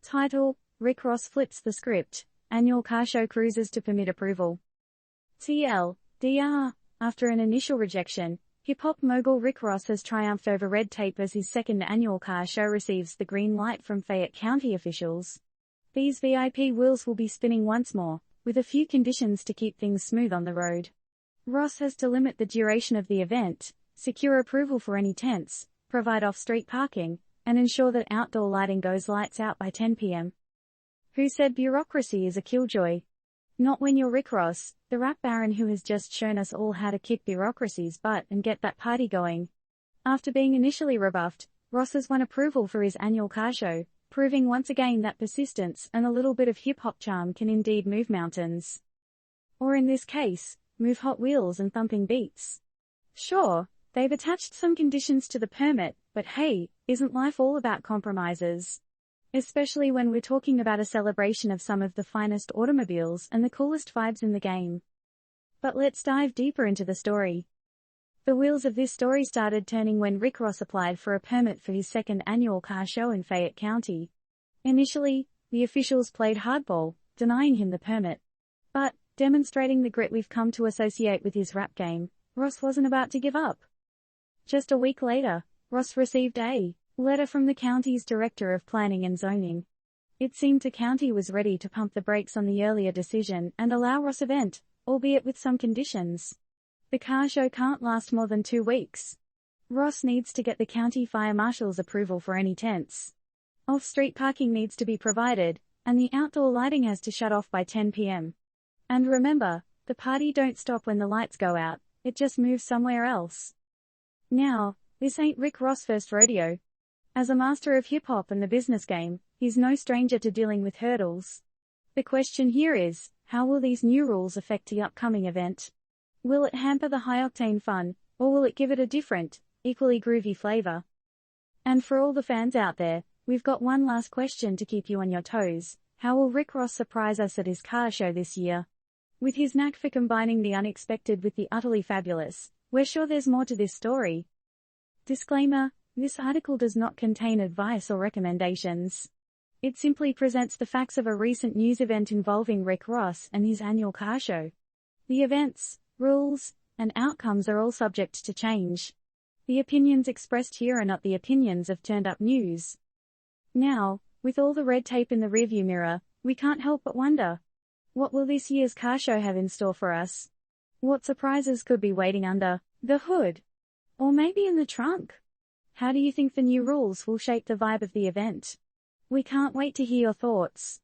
Title: Rick Ross flips the script. Annual car show cruises to permit approval. TLDR. After an initial rejection, hip-hop mogul Rick Ross has triumphed over red tape as his second annual car show receives the green light from Fayette County officials. These VIP wheels will be spinning once more, with a few conditions to keep things smooth on the road. Ross has to limit the duration of the event, secure approval for any tents, provide off-street parking, and ensure that outdoor lighting goes lights out by 10 p.m. Who said bureaucracy is a killjoy? Not when you're Rick Ross, the rap baron who has just shown us all how to kick bureaucracy's butt and get that party going. After being initially rebuffed, Ross has won approval for his annual car show, proving once again that persistence and a little bit of hip-hop charm can indeed move mountains. Or in this case, move Hot Wheels and thumping beats. Sure, they've attached some conditions to the permit, but hey, isn't life all about compromises? Especially when we're talking about a celebration of some of the finest automobiles and the coolest vibes in the game. But let's dive deeper into the story. The wheels of this story started turning when Rick Ross applied for a permit for his second annual car show in Fayette County. Initially, the officials played hardball, denying him the permit. But, demonstrating the grit we've come to associate with his rap game, Ross wasn't about to give up. Just a week later, Ross received a letter from the county's Director of Planning and Zoning. It seemed the county was ready to pump the brakes on the earlier decision and allow Ross' event, albeit with some conditions. The car show can't last more than 2 weeks. Ross needs to get the county fire marshal's approval for any tents. Off-street parking needs to be provided, and the outdoor lighting has to shut off by 10 p.m. And remember, the party don't stop when the lights go out, it just moves somewhere else. Now, this ain't Rick Ross' first rodeo. As a master of hip-hop and the business game, he's no stranger to dealing with hurdles. The question here is, how will these new rules affect the upcoming event? Will it hamper the high-octane fun, or will it give it a different, equally groovy flavor? And for all the fans out there, we've got one last question to keep you on your toes. How will Rick Ross surprise us at his car show this year? With his knack for combining the unexpected with the utterly fabulous, we're sure there's more to this story. Disclaimer: this article does not contain advice or recommendations. It simply presents the facts of a recent news event involving Rick Ross and his annual car show. The events, rules, and outcomes are all subject to change. The opinions expressed here are not the opinions of Turned Up News. Now, with all the red tape in the rearview mirror, we can't help but wonder, what will this year's car show have in store for us? What surprises could be waiting under the hood? Or maybe in the trunk? How do you think the new rules will shape the vibe of the event? We can't wait to hear your thoughts.